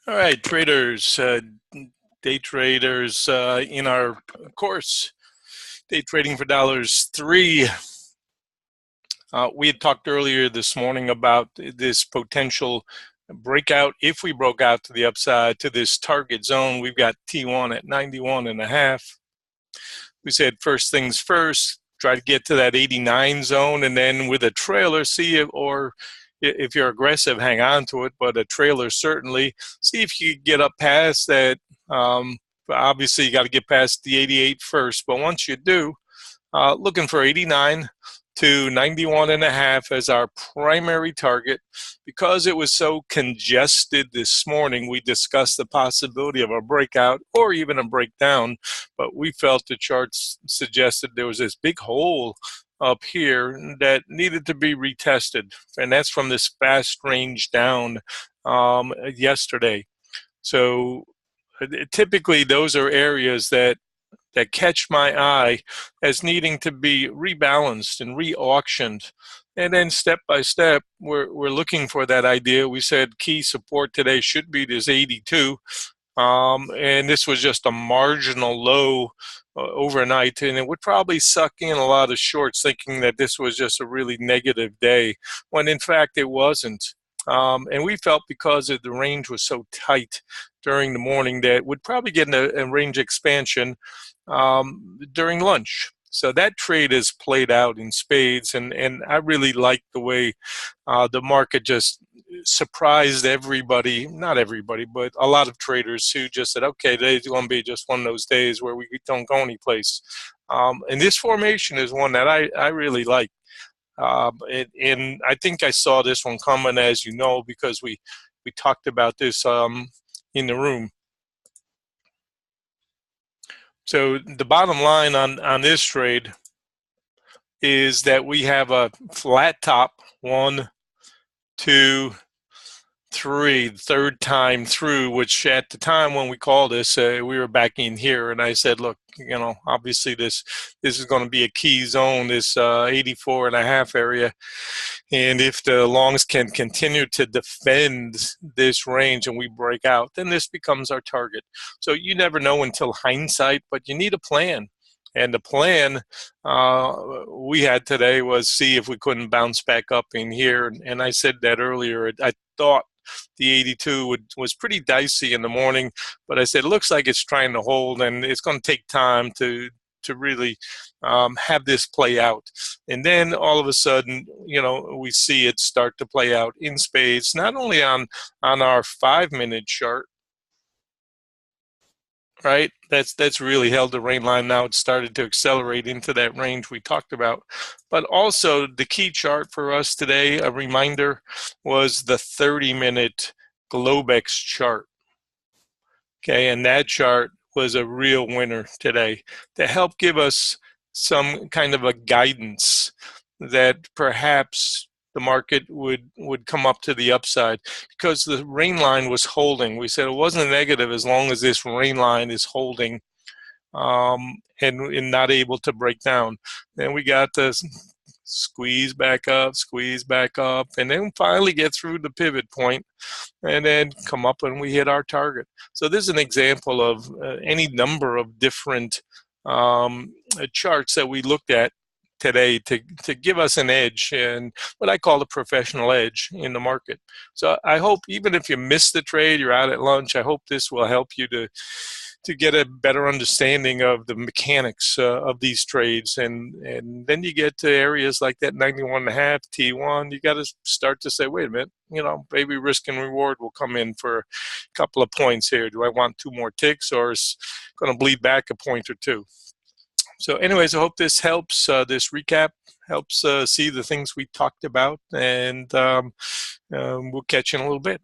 All right, traders, day traders, in our course, Day Trading for Dollars 3. We had talked earlier this morning about this potential breakout. If we broke out to the upside to this target zone, we've got T1 at 91.5. We said first things first, try to get to that 89 zone, and then with a trailer, see if, or if you're aggressive, hang on to it, but a trailer certainly, see if you get up past that. Obviously, you got to get past the 88 first, but once you do, looking for 89 to 91.5 as our primary target. Because it was so congested this morning, we discussed the possibility of a breakout or even a breakdown, but we felt the charts suggested there was this big hole up here that needed to be retested, and that's from this fast range down yesterday. So typically those are areas that catch my eye as needing to be rebalanced and re-auctioned. And then step by step, we're looking for that idea. We said key support today should be this 82. And this was just a marginal low overnight, and it would probably suck in a lot of shorts thinking that this was just a really negative day, when in fact it wasn't. And we felt because the range was so tight during the morning that would probably get a range expansion during lunch. So that trade is played out in spades, and I really like the way the market just surprised everybody, not everybody, but a lot of traders who just said, okay, today's going to be just one of those days where we don't go anyplace. And this formation is one that I really like. And I think I saw this one coming, as you know, because we talked about this in the room. So the bottom line on this trade is that we have a flat top, 1, 2, 3, third time through, which at the time when we called this, we were back in here, and I said, look, obviously this is going to be a key zone, this 84.5 area. And if the longs can continue to defend this range and we break out, then this becomes our target. So you never know until hindsight, but you need a plan. And the plan we had today was see if we couldn't bounce back up in here. And I said that earlier. I thought the 82 was pretty dicey in the morning, but I said it looks like it's trying to hold, and it's going to take time to really have this play out. And then all of a sudden, we see it start to play out in spades, not only on our 5-minute chart, right? That's really held the rain line. Now it's started to accelerate into that range we talked about. But also the key chart for us today, a reminder, was the 30-minute Globex chart. Okay, and that chart was a real winner today to help give us some kind of a guidance that perhaps the market would come up to the upside, because the rain line was holding. We said it wasn't negative as long as this rain line is holding and not able to break down. Then we got the squeeze back up, and then finally get through the pivot point and then come up and we hit our target. So this is an example of any number of different charts that we looked at today to give us an edge, and what I call the professional edge in the market. So I hope, even if you missed the trade, you're out at lunch, I hope this will help you to get a better understanding of the mechanics of these trades. And then you get to areas like that 91.5 T1, you got to start to say, wait a minute, maybe risk and reward will come in for a couple of points here. Do I want 2 more ticks, or is it going to bleed back a point or 2? So anyways, I hope this helps, this recap helps see the things we talked about, and we'll catch you in a little bit.